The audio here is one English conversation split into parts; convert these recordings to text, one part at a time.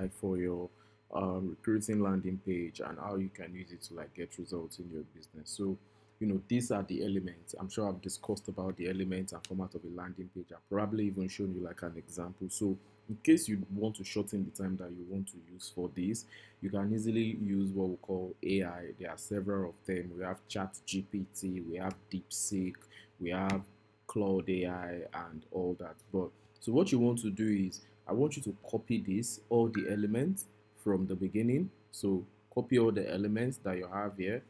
AI for your recruiting landing page and how you can use it to like get results in your business. So, these are the elements. I'm sure I've discussed about the elements and format of a landing page. I've probably even shown you like an example. So, in case you want to shorten the time that you want to use for this, you can easily use what we call AI. There are several of them. We have Chat GPT, we have DeepSeek, we have Cloud AI, and all that. But so what you want to do is, I want you to copy this, all the elements from the beginning. So copy all the elements that you have here,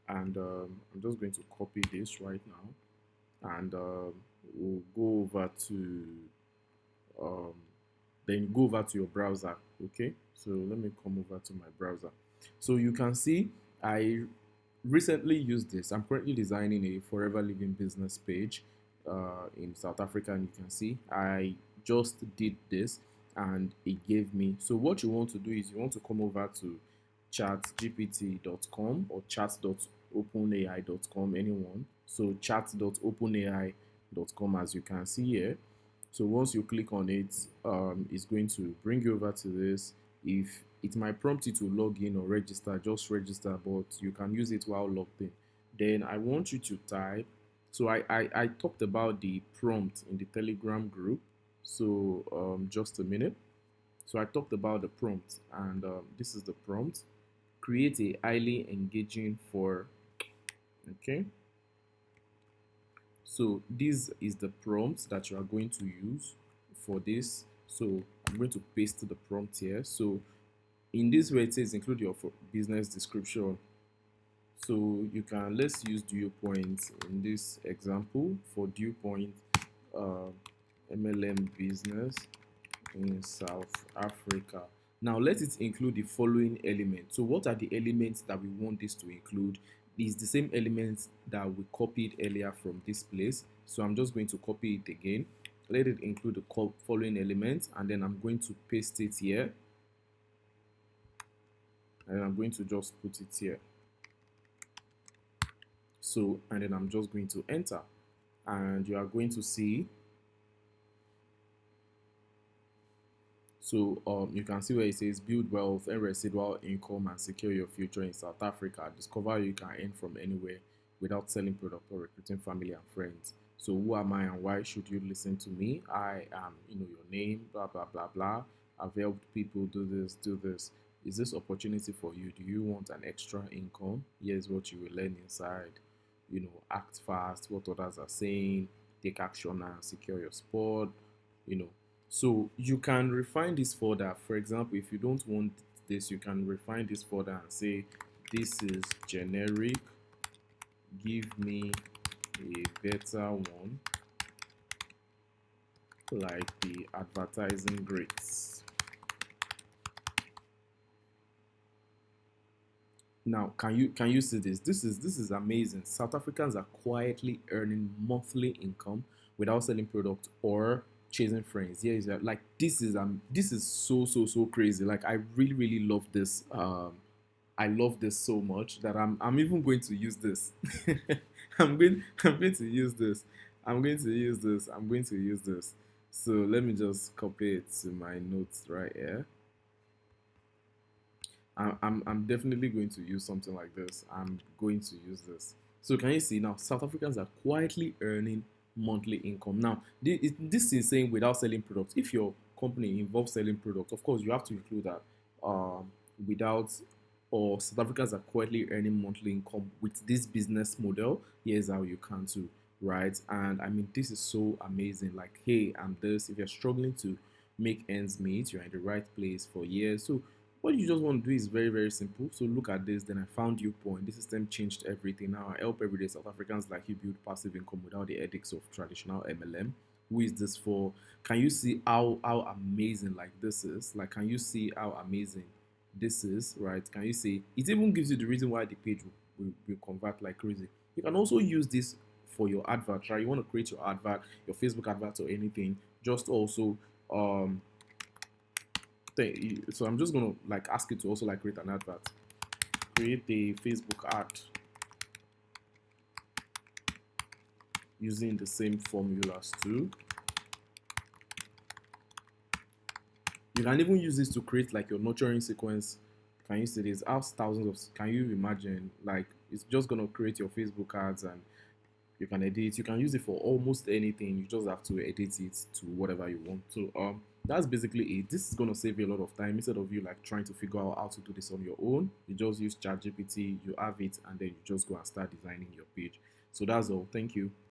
and I'm just going to copy this right now, and we'll go over to um, then go over to your browser. Okay, so let me come over to my browser. So you can see I recently used this. I'm currently designing a forever living business page in South Africa, and you can see I just did this and it gave me. So what you want to do is you want to come over to chatgpt.com or chat.openai.com, anyone. So chat.openai.com, as you can see here. So once you click on it, it's going to bring you over to this. If it might prompt you to log in or register, just register, but you can use it while logged in. Then I want you to type. So I talked about the prompt in the Telegram group. So just a minute. So I talked about the prompt, and this is the prompt. Create a highly engaging for, okay. So this is the prompt that you are going to use for this. So I'm going to paste the prompt here. So in this way, it says include your business description. So you can, let's use Dew Point in this example. For Dew Point uh, MLM business in South Africa. Now let it include the following elements. So what are the elements that we want this to include? It's the same elements that we copied earlier from this place. So I'm just going to copy it again. Let it include the following elements, and then I'm going to paste it here, and I'm going to just put it here. So, and then I'm just going to enter, and you are going to see. So you can see where it says build wealth and residual income and secure your future in South Africa. Discover you can earn from anywhere without selling product or recruiting family and friends. So who am I and why should you listen to me? I am, your name, blah blah blah blah. I've helped people do this, do this. Is this opportunity for you? Do you want an extra income? Here's what you will learn inside. Act fast, what others are saying, take action and secure your spot. You know, so you can refine this further. For example, if you don't want this, you can refine this further and say, this is generic, give me a better one, like the advertising greats. Now, can you see this? This is amazing. South Africans are quietly earning monthly income without selling product or chasing friends. Yeah, is like this is so crazy. Like I really love this. I love this so much that I'm even going to use this. I'm going to use this. I'm going to use this. I'm going to use this. So let me just copy it to my notes right here. I'm definitely going to use something like this. I'm going to use this. So can you see now, South Africans are quietly earning monthly income. Now, this is saying without selling products. If your company involves selling products, of course, you have to include that. Without, or South Africans are quietly earning monthly income with this business model. Here's how you can too, right? And I mean, this is so amazing. Like, hey, I'm this. If you're struggling to make ends meet, you're in the right place for years. So what you just want to do is very simple. So look at this. Then I found Dew Point. This system changed everything. Now I help everyday South Africans like you build passive income without the edicts of traditional MLM. Who is this for? Can you see how amazing like this is? Like, can you see how amazing this is? Right? Can you see? It even gives you the reason why the page will convert like crazy. You can also use this for your advert. Right? You want to create your advert, your Facebook advert or anything. Just also so I'm just gonna like ask you to also like create an advert, create a Facebook ad using the same formulas too. You can even use this to create like your nurturing sequence. Can you see this? Have thousands of. Can you imagine? Like it's just gonna create your Facebook ads, and you can edit it. You can use it for almost anything. You just have to edit it to whatever you want. So that's basically it. This is gonna save you a lot of time instead of you like trying to figure out how to do this on your own. You just use ChatGPT, you have it, and then you just go and start designing your page. So that's all. Thank you.